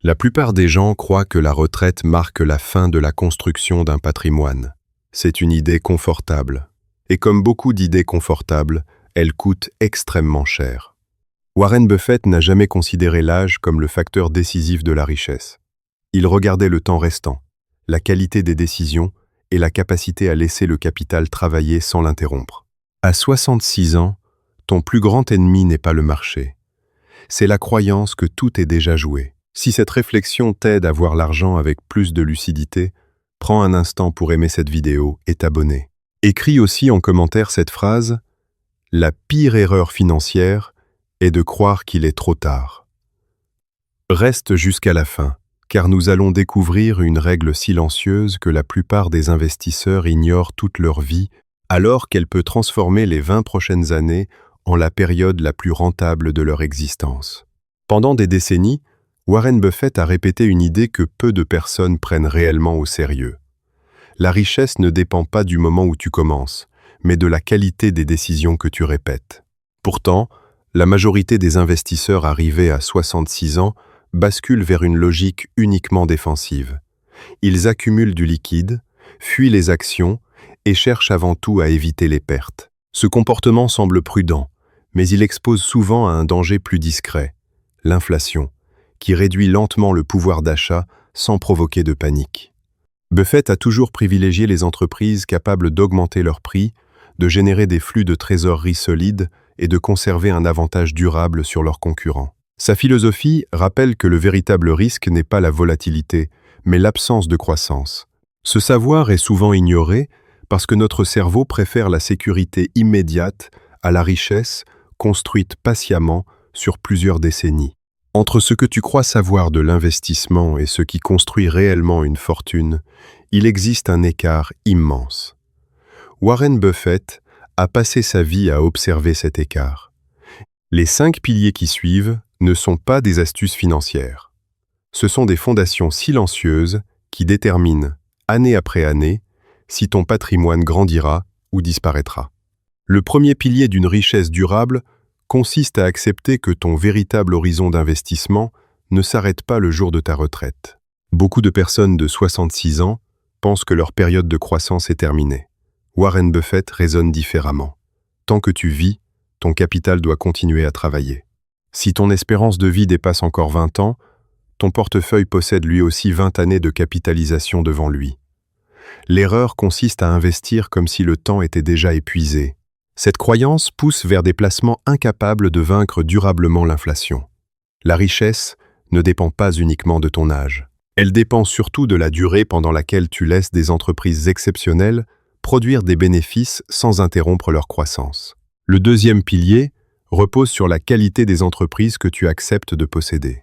La plupart des gens croient que la retraite marque la fin de la construction d'un patrimoine. C'est une idée confortable. Et comme beaucoup d'idées confortables, elle coûte extrêmement cher. Warren Buffett n'a jamais considéré l'âge comme le facteur décisif de la richesse. Il regardait le temps restant, la qualité des décisions et la capacité à laisser le capital travailler sans l'interrompre. À 66 ans, ton plus grand ennemi n'est pas le marché. C'est la croyance que tout est déjà joué. Si cette réflexion t'aide à voir l'argent avec plus de lucidité, prends un instant pour aimer cette vidéo et t'abonner. Écris aussi en commentaire cette phrase « La pire erreur financière est de croire qu'il est trop tard ». Reste jusqu'à la fin, car nous allons découvrir une règle silencieuse que la plupart des investisseurs ignorent toute leur vie, alors qu'elle peut transformer les 20 prochaines années en la période la plus rentable de leur existence. Pendant des décennies, Warren Buffett a répété une idée que peu de personnes prennent réellement au sérieux. La richesse ne dépend pas du moment où tu commences, mais de la qualité des décisions que tu répètes. Pourtant, la majorité des investisseurs arrivés à 66 ans basculent vers une logique uniquement défensive. Ils accumulent du liquide, fuient les actions et cherchent avant tout à éviter les pertes. Ce comportement semble prudent, mais il expose souvent à un danger plus discret, l'inflation, qui réduit lentement le pouvoir d'achat sans provoquer de panique. Buffett a toujours privilégié les entreprises capables d'augmenter leur prix, de générer des flux de trésorerie solides et de conserver un avantage durable sur leurs concurrents. Sa philosophie rappelle que le véritable risque n'est pas la volatilité, mais l'absence de croissance. Ce savoir est souvent ignoré parce que notre cerveau préfère la sécurité immédiate à la richesse construite patiemment sur plusieurs décennies. Entre ce que tu crois savoir de l'investissement et ce qui construit réellement une fortune, il existe un écart immense. Warren Buffett a passé sa vie à observer cet écart. Les 5 piliers qui suivent ne sont pas des astuces financières. Ce sont des fondations silencieuses qui déterminent, année après année, si ton patrimoine grandira ou disparaîtra. Le premier pilier d'une richesse durable consiste à accepter que ton véritable horizon d'investissement ne s'arrête pas le jour de ta retraite. Beaucoup de personnes de 66 ans pensent que leur période de croissance est terminée. Warren Buffett raisonne différemment. Tant que tu vis, ton capital doit continuer à travailler. Si ton espérance de vie dépasse encore 20 ans, ton portefeuille possède lui aussi 20 années de capitalisation devant lui. L'erreur consiste à investir comme si le temps était déjà épuisé. Cette croyance pousse vers des placements incapables de vaincre durablement l'inflation. La richesse ne dépend pas uniquement de ton âge. Elle dépend surtout de la durée pendant laquelle tu laisses des entreprises exceptionnelles produire des bénéfices sans interrompre leur croissance. Le deuxième pilier repose sur la qualité des entreprises que tu acceptes de posséder.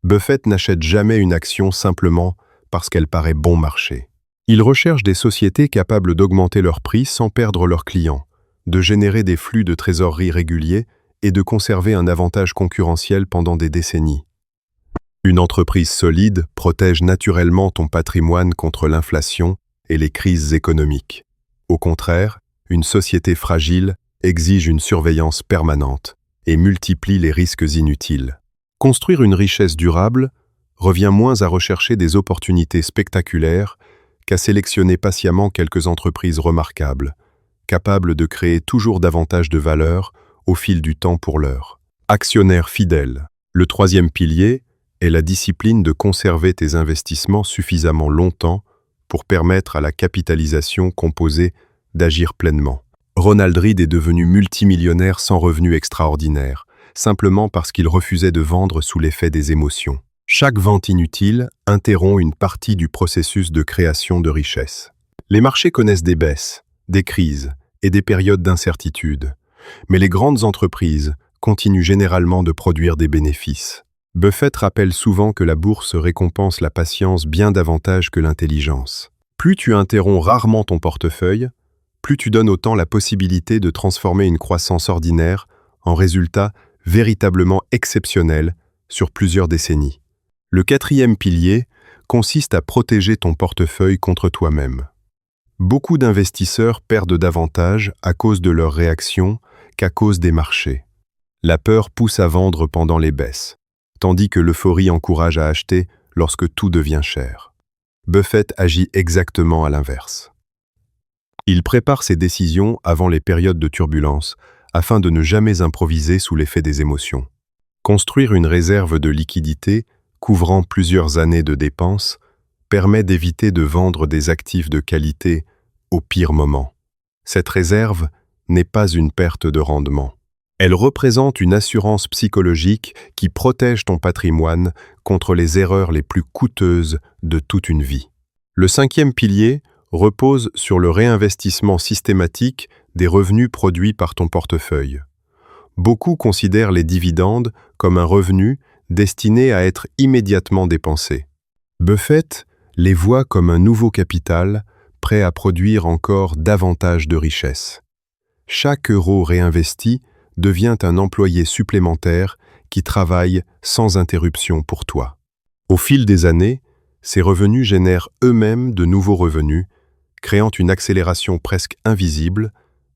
Buffett n'achète jamais une action simplement parce qu'elle paraît bon marché. Il recherche des sociétés capables d'augmenter leur prix sans perdre leurs clients, de générer des flux de trésorerie réguliers et de conserver un avantage concurrentiel pendant des décennies. Une entreprise solide protège naturellement ton patrimoine contre l'inflation et les crises économiques. Au contraire, une société fragile exige une surveillance permanente et multiplie les risques inutiles. Construire une richesse durable revient moins à rechercher des opportunités spectaculaires qu'à sélectionner patiemment quelques entreprises remarquables, capables de créer toujours davantage de valeur au fil du temps pour l'heure. Actionnaire fidèle. Le troisième pilier est la discipline de conserver tes investissements suffisamment longtemps pour permettre à la capitalisation composée d'agir pleinement. Ronald Read est devenu multimillionnaire sans revenus extraordinaires, simplement parce qu'il refusait de vendre sous l'effet des émotions. Chaque vente inutile interrompt une partie du processus de création de richesse. Les marchés connaissent des baisses, des crises et des périodes d'incertitude, mais les grandes entreprises continuent généralement de produire des bénéfices. Buffett rappelle souvent que la bourse récompense la patience bien davantage que l'intelligence. Plus tu interromps rarement ton portefeuille, plus tu donnes au temps la possibilité de transformer une croissance ordinaire en résultat véritablement exceptionnel sur plusieurs décennies. Le quatrième pilier consiste à protéger ton portefeuille contre toi-même. Beaucoup d'investisseurs perdent davantage à cause de leurs réactions qu'à cause des marchés. La peur pousse à vendre pendant les baisses, tandis que l'euphorie encourage à acheter lorsque tout devient cher. Buffett agit exactement à l'inverse. Il prépare ses décisions avant les périodes de turbulence afin de ne jamais improviser sous l'effet des émotions. Construire une réserve de liquidité couvrant plusieurs années de dépenses permet d'éviter de vendre des actifs de qualité au pire moment. Cette réserve n'est pas une perte de rendement. Elle représente une assurance psychologique qui protège ton patrimoine contre les erreurs les plus coûteuses de toute une vie. Le cinquième pilier repose sur le réinvestissement systématique des revenus produits par ton portefeuille. Beaucoup considèrent les dividendes comme un revenu destiné à être immédiatement dépensé. Buffett les voit comme un nouveau capital prêt à produire encore davantage de richesses. Chaque euro réinvesti devient un employé supplémentaire qui travaille sans interruption pour toi. Au fil des années, ces revenus génèrent eux-mêmes de nouveaux revenus, créant une accélération presque invisible,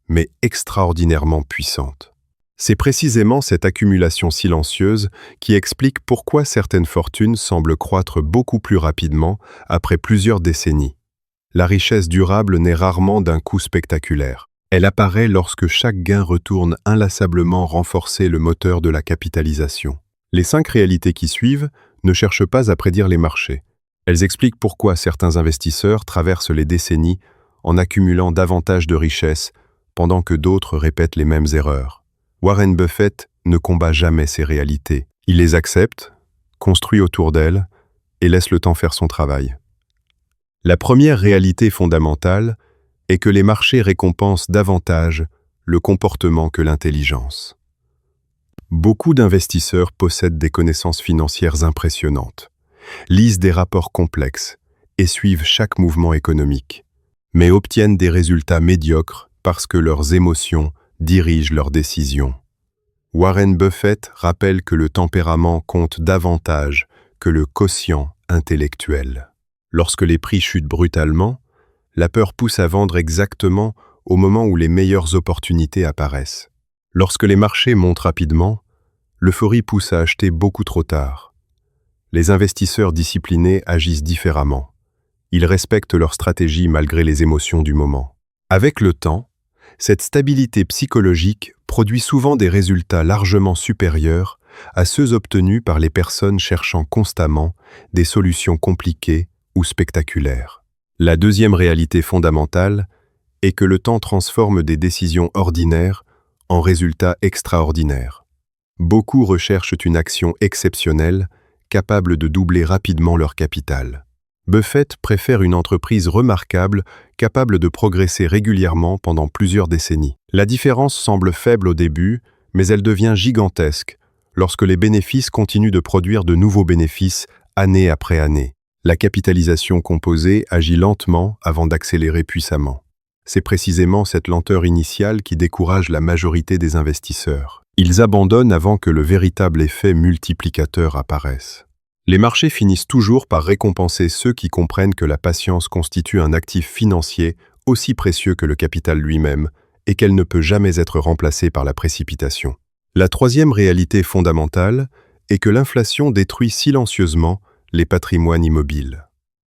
mais extraordinairement puissante. C'est précisément cette accumulation silencieuse qui explique pourquoi certaines fortunes semblent croître beaucoup plus rapidement après plusieurs décennies. La richesse durable naît rarement d'un coup spectaculaire. Elle apparaît lorsque chaque gain retourne inlassablement renforcer le moteur de la capitalisation. Les 5 réalités qui suivent ne cherchent pas à prédire les marchés. Elles expliquent pourquoi certains investisseurs traversent les décennies en accumulant davantage de richesses pendant que d'autres répètent les mêmes erreurs. Warren Buffett ne combat jamais ces réalités. Il les accepte, construit autour d'elles et laisse le temps faire son travail. La première réalité fondamentale est que les marchés récompensent davantage le comportement que l'intelligence. Beaucoup d'investisseurs possèdent des connaissances financières impressionnantes, lisent des rapports complexes et suivent chaque mouvement économique, mais obtiennent des résultats médiocres parce que leurs émotions dirigent leurs décisions. Warren Buffett rappelle que le tempérament compte davantage que le quotient intellectuel. Lorsque les prix chutent brutalement, la peur pousse à vendre exactement au moment où les meilleures opportunités apparaissent. Lorsque les marchés montent rapidement, l'euphorie pousse à acheter beaucoup trop tard. Les investisseurs disciplinés agissent différemment. Ils respectent leur stratégie malgré les émotions du moment. Avec le temps, cette stabilité psychologique produit souvent des résultats largement supérieurs à ceux obtenus par les personnes cherchant constamment des solutions compliquées ou spectaculaires. La deuxième réalité fondamentale est que le temps transforme des décisions ordinaires en résultats extraordinaires. Beaucoup recherchent une action exceptionnelle, capable de doubler rapidement leur capital. Buffett préfère une entreprise remarquable, capable de progresser régulièrement pendant plusieurs décennies. La différence semble faible au début, mais elle devient gigantesque lorsque les bénéfices continuent de produire de nouveaux bénéfices année après année. La capitalisation composée agit lentement avant d'accélérer puissamment. C'est précisément cette lenteur initiale qui décourage la majorité des investisseurs. Ils abandonnent avant que le véritable effet multiplicateur apparaisse. Les marchés finissent toujours par récompenser ceux qui comprennent que la patience constitue un actif financier aussi précieux que le capital lui-même et qu'elle ne peut jamais être remplacée par la précipitation. La troisième réalité fondamentale est que l'inflation détruit silencieusement les patrimoines immobiles.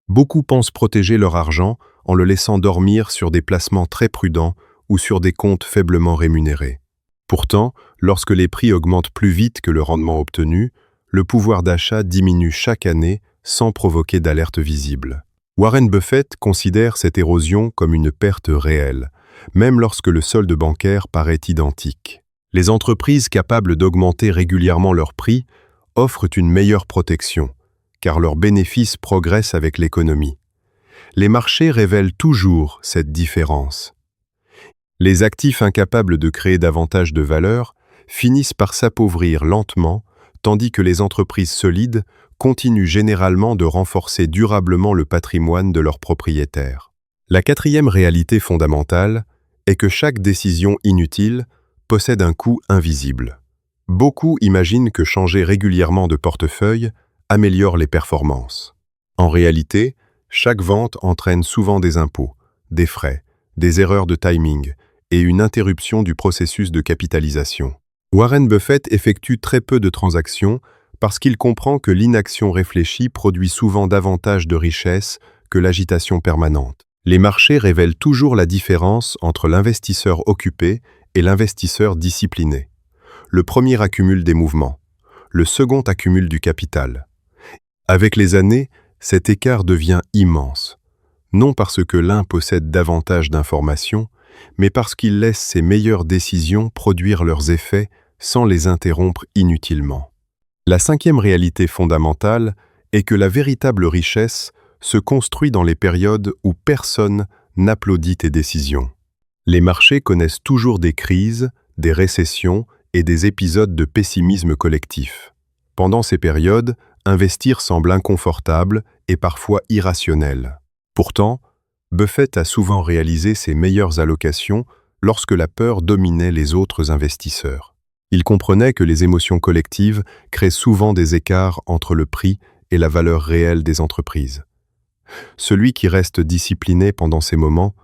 Beaucoup pensent protéger leur argent en le laissant dormir sur des placements très prudents ou sur des comptes faiblement rémunérés. Pourtant, lorsque les prix augmentent plus vite que le rendement obtenu, le pouvoir d'achat diminue chaque année sans provoquer d'alerte visible. Warren Buffett considère cette érosion comme une perte réelle, même lorsque le solde bancaire paraît identique. Les entreprises capables d'augmenter régulièrement leurs prix offrent une meilleure protection, car leurs bénéfices progressent avec l'économie. Les marchés révèlent toujours cette différence. Les actifs incapables de créer davantage de valeur finissent par s'appauvrir lentement, tandis que les entreprises solides continuent généralement de renforcer durablement le patrimoine de leurs propriétaires. La quatrième réalité fondamentale est que chaque décision inutile possède un coût invisible. Beaucoup imaginent que changer régulièrement de portefeuille améliore les performances. En réalité, chaque vente entraîne souvent des impôts, des frais, des erreurs de timing et une interruption du processus de capitalisation. Warren Buffett effectue très peu de transactions parce qu'il comprend que l'inaction réfléchie produit souvent davantage de richesse que l'agitation permanente. Les marchés révèlent toujours la différence entre l'investisseur occupé et l'investisseur discipliné. Le premier accumule des mouvements, le second accumule du capital. Avec les années, cet écart devient immense, non parce que l'un possède davantage d'informations, mais parce qu'il laisse ses meilleures décisions produire leurs effets sans les interrompre inutilement. La cinquième réalité fondamentale est que la véritable richesse se construit dans les périodes où personne n'applaudit tes décisions. Les marchés connaissent toujours des crises, des récessions et des épisodes de pessimisme collectif. Pendant ces périodes, investir semble inconfortable et parfois irrationnel. Pourtant, Buffett a souvent réalisé ses meilleures allocations lorsque la peur dominait les autres investisseurs. Il comprenait que les émotions collectives créent souvent des écarts entre le prix et la valeur réelle des entreprises. Celui qui reste discipliné pendant ces moments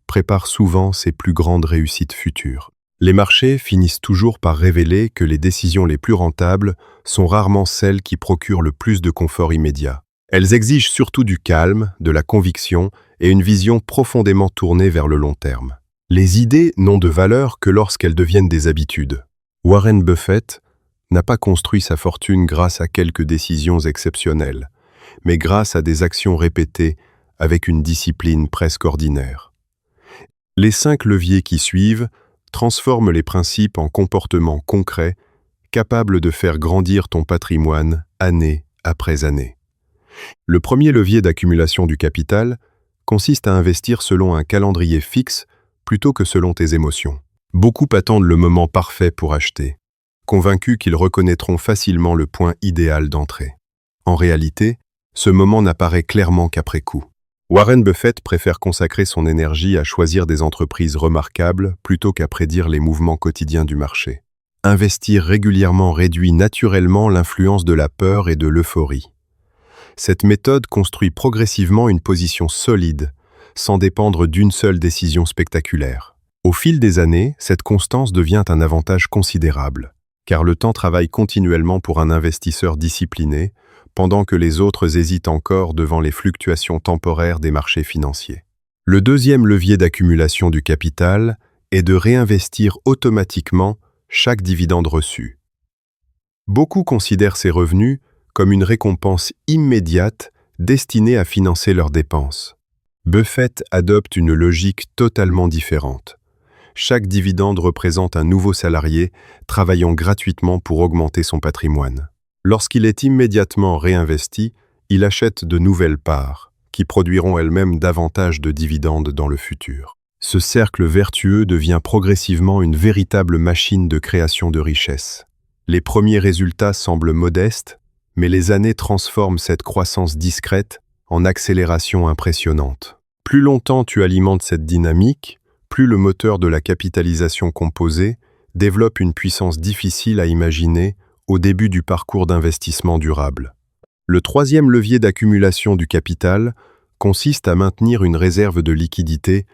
prépare souvent ses plus grandes réussites futures. Les marchés finissent toujours par révéler que les décisions les plus rentables sont rarement celles qui procurent le plus de confort immédiat. Elles exigent surtout du calme, de la conviction et une vision profondément tournée vers le long terme. Les idées n'ont de valeur que lorsqu'elles deviennent des habitudes. Warren Buffett n'a pas construit sa fortune grâce à quelques décisions exceptionnelles, mais grâce à des actions répétées avec une discipline presque ordinaire. Les 5 leviers qui suivent transforment les principes en comportements concrets, capables de faire grandir ton patrimoine année après année. Le premier levier d'accumulation du capital consiste à investir selon un calendrier fixe plutôt que selon tes émotions. Beaucoup attendent le moment parfait pour acheter, convaincus qu'ils reconnaîtront facilement le point idéal d'entrée. En réalité, ce moment n'apparaît clairement qu'après coup. Warren Buffett préfère consacrer son énergie à choisir des entreprises remarquables plutôt qu'à prédire les mouvements quotidiens du marché. Investir régulièrement réduit naturellement l'influence de la peur et de l'euphorie. Cette méthode construit progressivement une position solide, sans dépendre d'une seule décision spectaculaire. Au fil des années, cette constance devient un avantage considérable, car le temps travaille continuellement pour un investisseur discipliné, pendant que les autres hésitent encore devant les fluctuations temporaires des marchés financiers. Le deuxième levier d'accumulation du capital est de réinvestir automatiquement chaque dividende reçu. Beaucoup considèrent ces revenus comme une récompense immédiate destinée à financer leurs dépenses. Buffett adopte une logique totalement différente. Chaque dividende représente un nouveau salarié travaillant gratuitement pour augmenter son patrimoine. Lorsqu'il est immédiatement réinvesti, il achète de nouvelles parts, qui produiront elles-mêmes davantage de dividendes dans le futur. Ce cercle vertueux devient progressivement une véritable machine de création de richesse. Les premiers résultats semblent modestes, mais les années transforment cette croissance discrète en accélération impressionnante. Plus longtemps tu alimentes cette dynamique, plus le moteur de la capitalisation composée développe une puissance difficile à imaginer au début du parcours d'investissement durable. Le troisième levier d'accumulation du capital consiste à maintenir une réserve de liquidité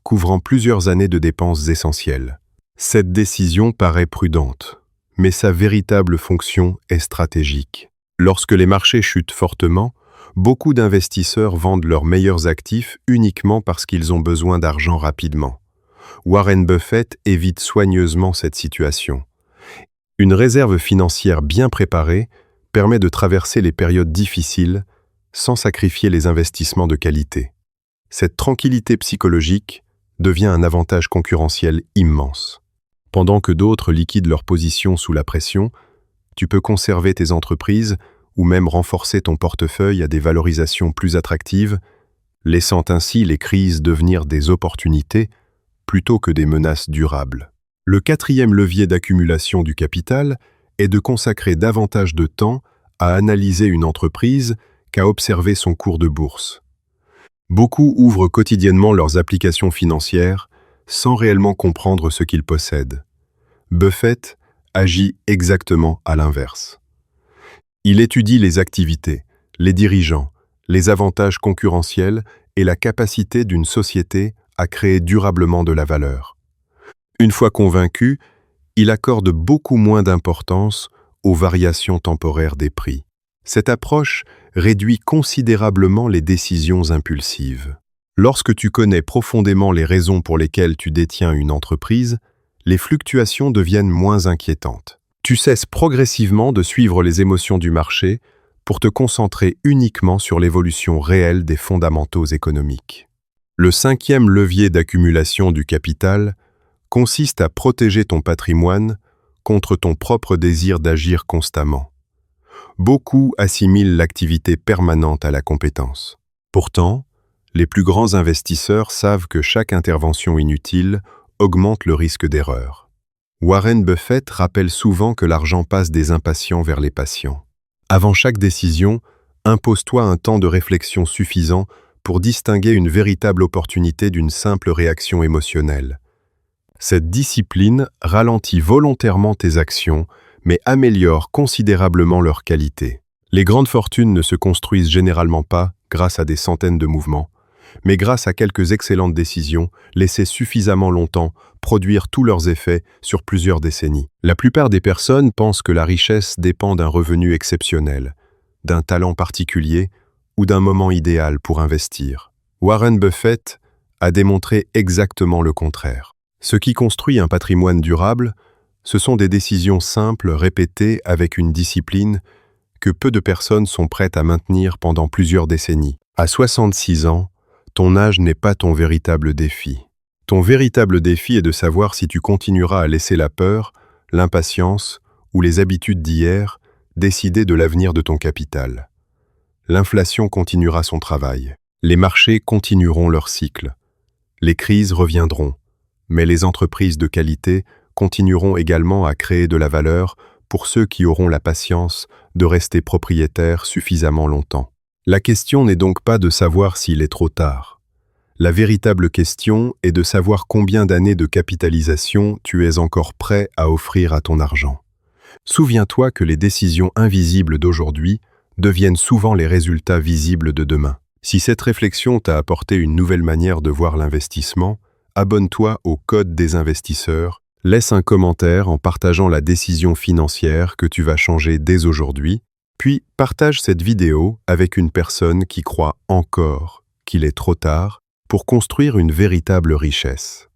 couvrant plusieurs années de dépenses essentielles. Cette décision paraît prudente, mais sa véritable fonction est stratégique. Lorsque les marchés chutent fortement, beaucoup d'investisseurs vendent leurs meilleurs actifs uniquement parce qu'ils ont besoin d'argent rapidement. Warren Buffett évite soigneusement cette situation. Une réserve financière bien préparée permet de traverser les périodes difficiles sans sacrifier les investissements de qualité. Cette tranquillité psychologique devient un avantage concurrentiel immense. Pendant que d'autres liquident leur position sous la pression, tu peux conserver tes entreprises ou même renforcer ton portefeuille à des valorisations plus attractives, laissant ainsi les crises devenir des opportunités plutôt que des menaces durables. Le quatrième levier d'accumulation du capital est de consacrer davantage de temps à analyser une entreprise qu'à observer son cours de bourse. Beaucoup ouvrent quotidiennement leurs applications financières sans réellement comprendre ce qu'ils possèdent. Buffett agit exactement à l'inverse. Il étudie les activités, les dirigeants, les avantages concurrentiels et la capacité d'une société à créer durablement de la valeur. Une fois convaincu, il accorde beaucoup moins d'importance aux variations temporaires des prix. Cette approche réduit considérablement les décisions impulsives. Lorsque tu connais profondément les raisons pour lesquelles tu détiens une entreprise, les fluctuations deviennent moins inquiétantes. Tu cesses progressivement de suivre les émotions du marché pour te concentrer uniquement sur l'évolution réelle des fondamentaux économiques. Le 5e levier d'accumulation du capital consiste à protéger ton patrimoine contre ton propre désir d'agir constamment. Beaucoup assimilent l'activité permanente à la compétence. Pourtant, les plus grands investisseurs savent que chaque intervention inutile augmente le risque d'erreur. Warren Buffett rappelle souvent que l'argent passe des impatients vers les patients. Avant chaque décision, impose-toi un temps de réflexion suffisant pour distinguer une véritable opportunité d'une simple réaction émotionnelle. Cette discipline ralentit volontairement tes actions, mais améliore considérablement leur qualité. Les grandes fortunes ne se construisent généralement pas grâce à des centaines de mouvements, mais grâce à quelques excellentes décisions laissées suffisamment longtemps produire tous leurs effets sur plusieurs décennies. La plupart des personnes pensent que la richesse dépend d'un revenu exceptionnel, d'un talent particulier ou d'un moment idéal pour investir. Warren Buffett a démontré exactement le contraire. Ce qui construit un patrimoine durable, ce sont des décisions simples répétées avec une discipline que peu de personnes sont prêtes à maintenir pendant plusieurs décennies. À 66 ans, ton âge n'est pas ton véritable défi. Ton véritable défi est de savoir si tu continueras à laisser la peur, l'impatience ou les habitudes d'hier décider de l'avenir de ton capital. L'inflation continuera son travail. Les marchés continueront leur cycle. Les crises reviendront, mais les entreprises de qualité continueront également à créer de la valeur pour ceux qui auront la patience de rester propriétaires suffisamment longtemps. La question n'est donc pas de savoir s'il est trop tard. La véritable question est de savoir combien d'années de capitalisation tu es encore prêt à offrir à ton argent. Souviens-toi que les décisions invisibles d'aujourd'hui deviennent souvent les résultats visibles de demain. Si cette réflexion t'a apporté une nouvelle manière de voir l'investissement, abonne-toi au Code des investisseurs, laisse un commentaire en partageant la décision financière que tu vas changer dès aujourd'hui, puis partage cette vidéo avec une personne qui croit encore qu'il est trop tard pour construire une véritable richesse.